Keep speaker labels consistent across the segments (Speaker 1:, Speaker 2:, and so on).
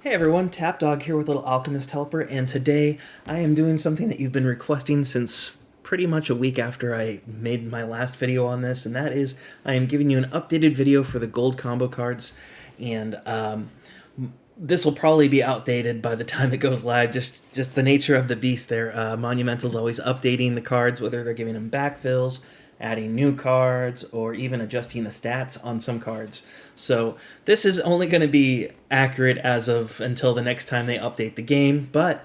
Speaker 1: Hey everyone, Tapdawg here with Little Alchemist Helper, and today I am doing something that you've been requesting since pretty much a week after I made my last video on this, and that is I am giving you an updated video for the gold combo cards, and this will probably be outdated by the time it goes live, just the nature of the beast there. Monumental's always updating the cards, whether they're giving them backfills, adding new cards, or even adjusting the stats on some cards. So this is only going to be accurate as of until the next time they update the game, but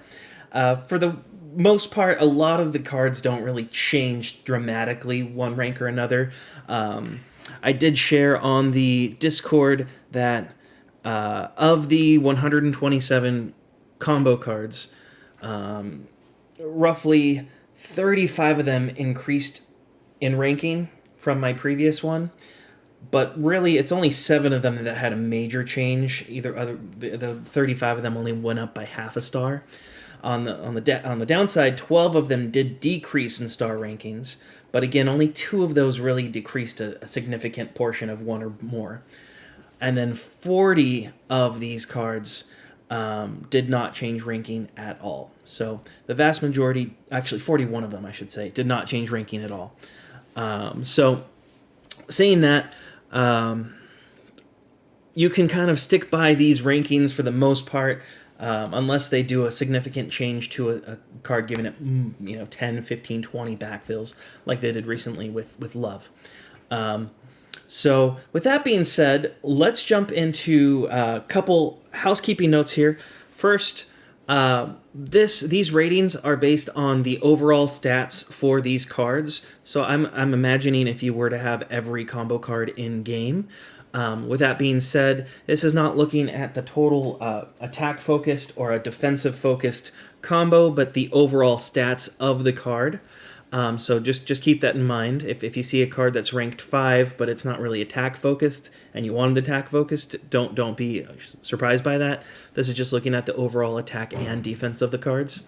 Speaker 1: for the most part, a lot of the cards don't really change dramatically one rank or another. I did share on the Discord that of the 127 combo cards, roughly 35 of them increased in ranking from my previous one, but really it's only 7 of them that had a major change. The 35 of them only went up by half a star. On the downside, 12 of them did decrease in star rankings, but again, only 2 of those really decreased a significant portion of 1 or more. And then 40 of these cards did not change ranking at all. So the vast majority, actually 41 of them I should say, did not change ranking at all. So saying that, you can kind of stick by these rankings for the most part, unless they do a significant change to a card, giving it 10, 15, 20 backfills like they did recently with Love. So with that being said, let's jump into a couple housekeeping notes here. First, these ratings are based on the overall stats for these cards. So I'm imagining if you were to have every combo card in game. With that being said, this is not looking at the total attack focused or a defensive focused combo, but the overall stats of the card. So just keep that in mind. If you see a card that's ranked 5, but it's not really attack focused, and you wanted attack focused, don't be surprised by that. This is just looking at the overall attack and defense of the cards.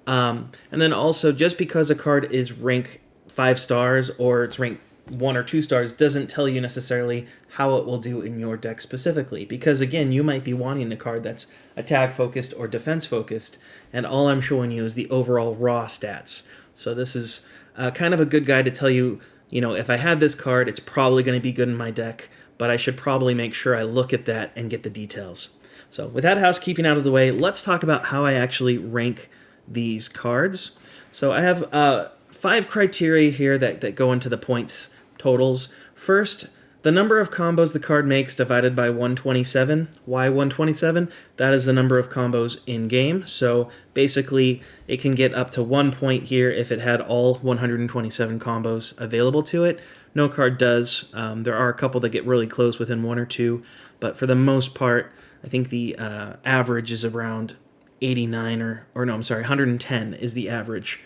Speaker 1: And then also, just because a card is ranked 5 stars or it's ranked 1 or 2 stars doesn't tell you necessarily how it will do in your deck specifically. Because again, you might be wanting a card that's attack focused or defense focused, and all I'm showing you is the overall raw stats. So this is kind of a good guide to tell you, if I had this card, it's probably going to be good in my deck, but I should probably make sure I look at that and get the details. So with that housekeeping out of the way, let's talk about how I actually rank these cards. So I have 5 criteria here that go into the points totals. First, the number of combos the card makes divided by 127. Why 127? That is the number of combos in game. So basically, it can get up to 1 point here if it had all 127 combos available to it. No card does. There are a couple that get really close within 1 or 2, but for the most part, I think the average is around 89 or no, I'm sorry, 110 is the average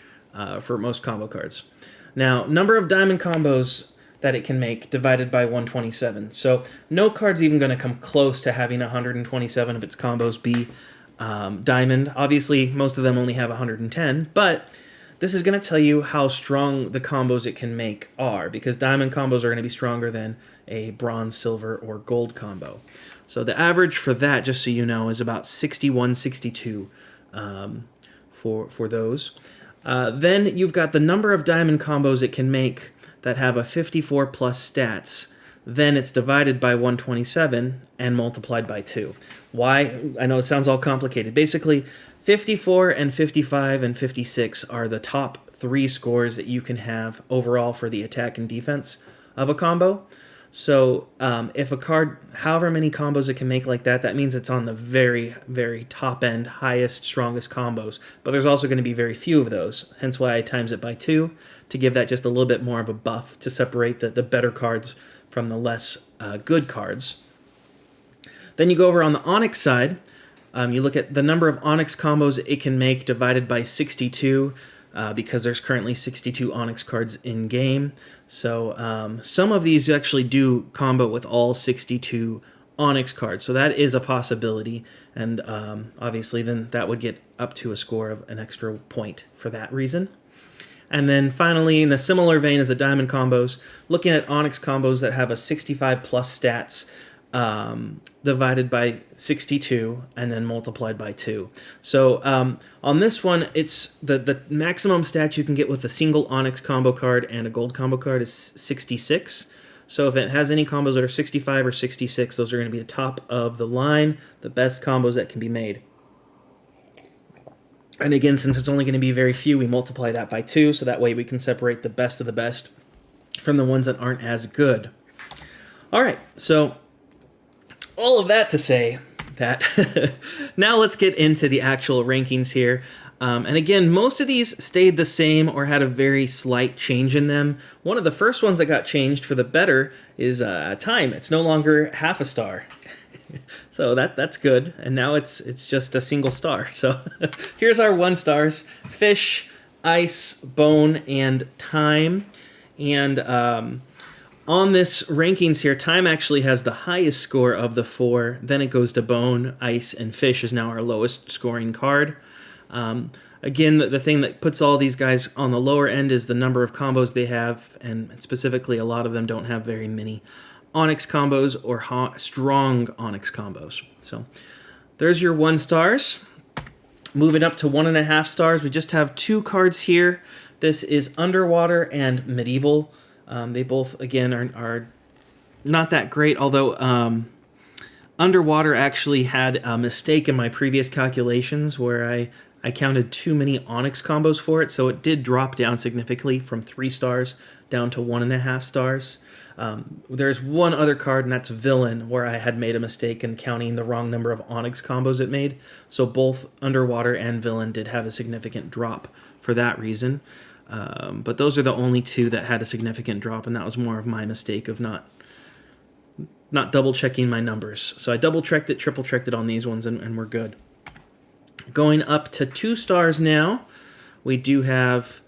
Speaker 1: for most combo cards. Now, number of diamond combos that it can make divided by 127. So no card's even going to come close to having 127 of its combos be diamond. Obviously, most of them only have 110, but this is going to tell you how strong the combos it can make are, because diamond combos are going to be stronger than a bronze, silver, or gold combo. So the average for that, just so you know, is about 61, 62 for those. Then you've got the number of diamond combos it can make that have a 54 plus stats. Then it's divided by 127 and multiplied by 2. Why? I know it sounds all complicated. Basically, 54 and 55 and 56 are the top 3 scores that you can have overall for the attack and defense of a combo. So if a card, however many combos it can make like that, that means it's on the very, very top end, highest, strongest combos. But there's also going to be very few of those, hence why I times it by 2, to give that just a little bit more of a buff to separate the better cards from the less good cards. Then you go over on the Onyx side, you look at the number of Onyx combos it can make divided by 62, because there's currently 62 Onyx cards in game. So some of these actually do combo with all 62 Onyx cards, so that is a possibility, and obviously then that would get up to a score of an extra point for that reason. And then finally, in a similar vein as the diamond combos, looking at Onyx combos that have a 65 plus stats, divided by 62 and then multiplied by 2. So on this one, it's the maximum stat you can get with a single Onyx combo card and a gold combo card is 66. So if it has any combos that are 65 or 66, those are going to be the top of the line, the best combos that can be made. And again, since it's only going to be very few, we multiply that by 2, so that way we can separate the best of the best from the ones that aren't as good. All right, so all of that to say that now let's get into the actual rankings here. And again, most of these stayed the same or had a very slight change in them. One of the first ones that got changed for the better is time. It's no longer half a star. So that's good. And now it's just a single star. So here's our 1 stars: fish, ice, bone, and time. And on this rankings here, time actually has the highest score of the 4. Then it goes to bone, ice, and fish is now our lowest scoring card. Again, the thing that puts all these guys on the lower end is the number of combos they have, and specifically a lot of them don't have very many Onyx combos or strong Onyx combos. So there's your 1 stars. Moving up to 1.5 stars, we just have 2 cards here. This is Underwater and Medieval. They both, again, are not that great, although Underwater actually had a mistake in my previous calculations where I counted too many Onyx combos for it, so it did drop down significantly from 3 stars down to 1.5 stars. There's one other card, and that's Villain, where I had made a mistake in counting the wrong number of Onyx combos it made. So both Underwater and Villain did have a significant drop for that reason. But those are the only 2 that had a significant drop, and that was more of my mistake of not double-checking my numbers. So I double-checked it, triple-checked it on these ones, and we're good. Going up to 2 stars now, we do have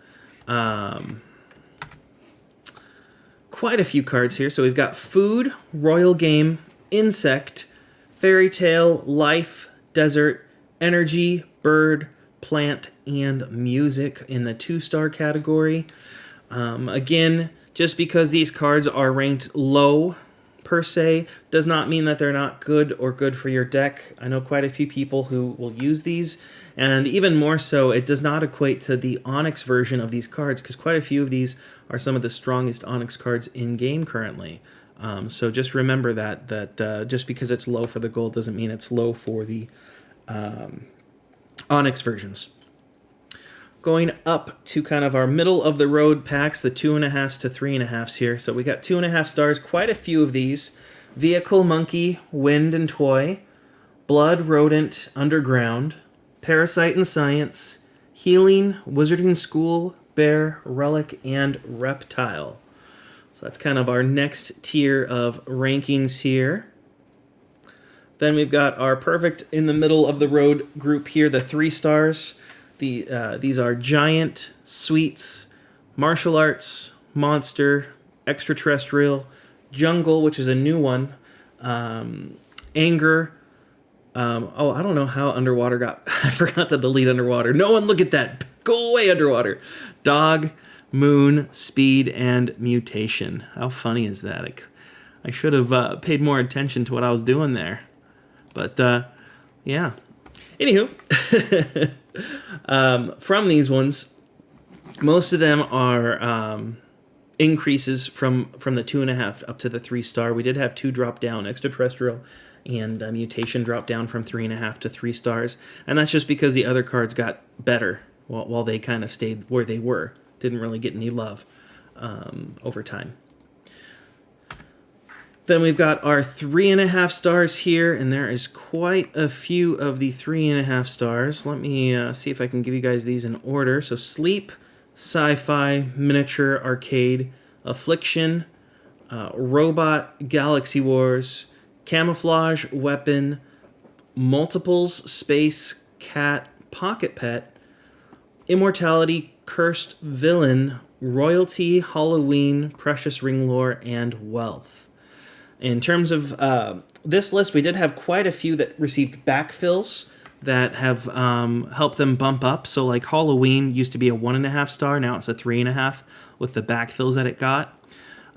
Speaker 1: quite a few cards here. So we've got Food, Royal Game, Insect, Fairy Tale, Life, Desert, Energy, Bird, Plant, and Music in the 2-star category. Again, just because these cards are ranked low per se does not mean that they're not good or good for your deck. I know quite a few people who will use these, and even more so, it does not equate to the Onyx version of these cards, because quite a few of these are some of the strongest Onyx cards in game currently. So just remember that just because it's low for the gold doesn't mean it's low for the Onyx versions. Going up to kind of our middle of the road packs, the 2.5s to 3.5s here. So we got 2.5 stars, quite a few of these. Vehicle, Monkey, Wind and Toy, Blood, Rodent, Underground, Parasite and Science, Healing, Wizarding School, Bear, Relic, and Reptile. So that's kind of our next tier of rankings here. Then we've got our perfect in the middle of the road group here, the 3 stars. These are Giant, Sweets, Martial Arts, Monster, Extraterrestrial, Jungle, which is a new one, Anger. I don't know how Underwater got... I forgot to delete Underwater. No one look at that. Go away, Underwater. Dog, Moon, Speed, and Mutation. How funny is that? I should have paid more attention to what I was doing there. But, yeah. Anywho, from these ones, most of them are increases from the 2.5 up to the 3 star. We did have 2 drop down, Extraterrestrial and Mutation drop down from 3.5 to 3 stars. And that's just because the other cards got better while they kind of stayed where they were. Didn't really get any love over time. Then we've got our 3.5 stars here, and there is quite a few of the 3.5 stars. Let me see if I can give you guys these in order. So Sleep, Sci-Fi, Miniature, Arcade, Affliction, Robot, Galaxy Wars, Camouflage, Weapon, Multiples, Space, Cat, Pocket Pet, Immortality, Cursed, Villain, Royalty, Halloween, Precious Ring Lore, and Wealth. In terms of this list, we did have quite a few that received backfills that have helped them bump up. So like Halloween used to be a 1.5 star, now it's a 3.5 with the backfills that it got.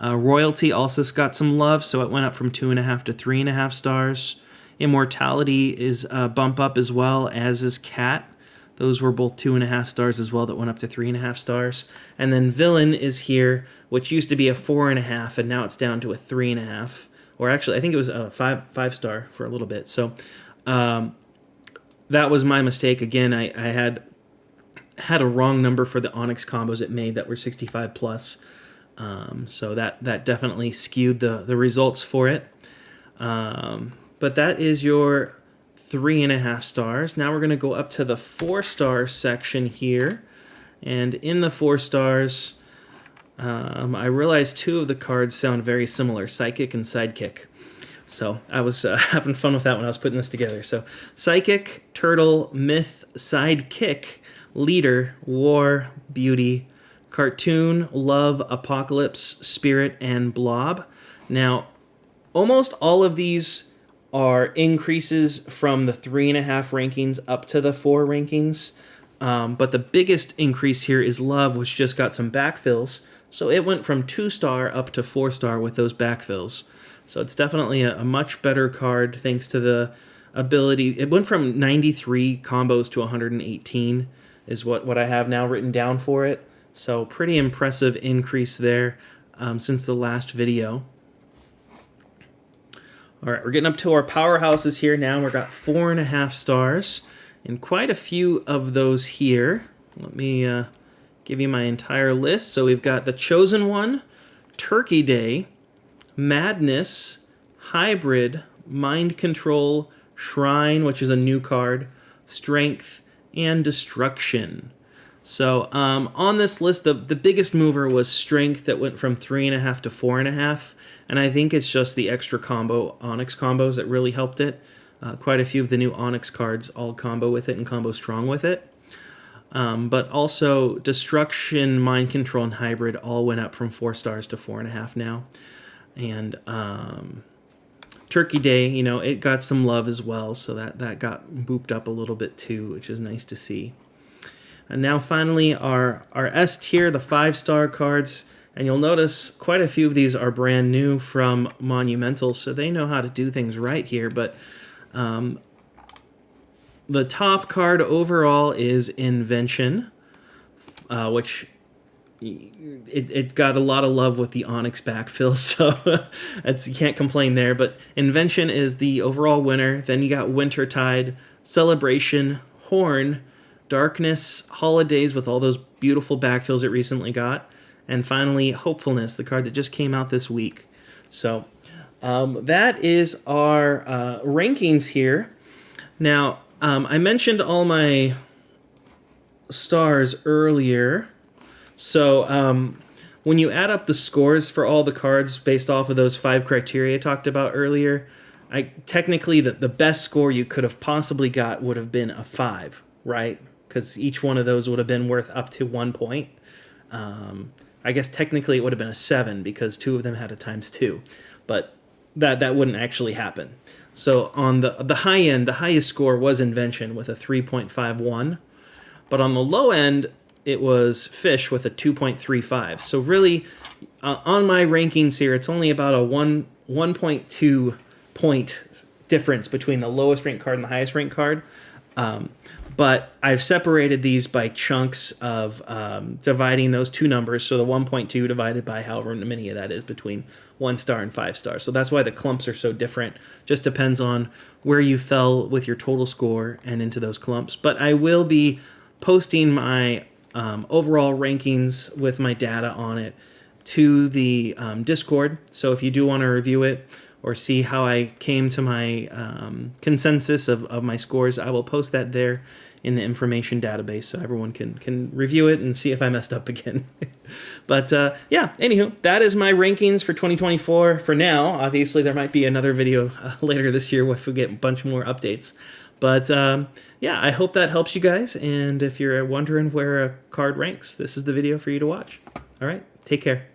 Speaker 1: Royalty also got some love, so it went up from 2.5 to 3.5 stars. Immortality is a bump up as well, as is Cat. Those were both 2.5 stars as well, that went up to 3.5 stars. And then Villain is here, which used to be a 4.5, and now it's down to a 3.5. Or actually, I think it was a 5 star for a little bit. So that was my mistake. Again, I had a wrong number for the Onyx combos it made that were 65 plus. So that definitely skewed the results for it. But that is your 3.5 stars. Now we're going to go up to the 4-star section here. And in the 4 stars, I realized 2 of the cards sound very similar, Psychic and Sidekick. So I was having fun with that when I was putting this together. So Psychic, Turtle, Myth, Sidekick, Leader, War, Beauty, Cartoon, Love, Apocalypse, Spirit, and Blob. Now, almost all of these are increases from the 3.5 rankings up to the 4 rankings. But the biggest increase here is Love, which just got some backfills. So it went from 2-star up to 4-star with those backfills. So it's definitely a much better card thanks to the ability. It went from 93 combos to 118 is what I have now written down for it. So pretty impressive increase there since the last video. All right, we're getting up to our powerhouses here now. We've got 4.5 stars, and quite a few of those here. Let me give you my entire list. So we've got the Chosen One, Turkey Day, Madness, Hybrid, Mind Control, Shrine, which is a new card, Strength, and Destruction. So on this list, the biggest mover was Strength, that went from 3.5 to 4.5. And I think it's just the extra combo Onyx combos that really helped it. Quite a few of the new Onyx cards all combo with it and combo strong with it. But also Destruction, Mind Control, and Hybrid all went up from 4 stars to 4.5 now. And Turkey Day, you know, it got some love as well. So that got booped up a little bit too, which is nice to see. And now finally our S tier, the 5-star cards. And you'll notice quite a few of these are brand new from Monumental, so they know how to do things right here. But the top card overall is Invention, which it got a lot of love with the Onyx backfill, so you can't complain there. But Invention is the overall winner. Then you got Wintertide, Celebration, Horn, Darkness, Holidays with all those beautiful backfills it recently got. And finally, Hopefulness, the card that just came out this week. So that is our rankings here. Now, I mentioned all my stars earlier. So when you add up the scores for all the cards based off of those 5 criteria I talked about earlier, technically the best score you could have possibly got would have been a 5, right? Because each one of those would have been worth up to 1 point. I guess technically it would have been a 7 because 2 of them had a ×2, but that wouldn't actually happen. So on the high end, the highest score was Invention with a 3.51, but on the low end, it was Fish with a 2.35. So really, on my rankings here, it's only about a 1.2 point difference between the lowest ranked card and the highest ranked card. But I've separated these by chunks of dividing those 2 numbers. So the 1.2 divided by however many of that is between 1 star and 5 stars. So that's why the clumps are so different. Just depends on where you fell with your total score and into those clumps. But I will be posting my overall rankings with my data on it to the Discord. So if you do want to review it or see how I came to my consensus of my scores, I will post that there in the information database so everyone can review it and see if I messed up again. But yeah, anywho, that is my rankings for 2024 for now. Obviously, there might be another video later this year if we get a bunch more updates. But yeah, I hope that helps you guys. And if you're wondering where a card ranks, this is the video for you to watch. All right, take care.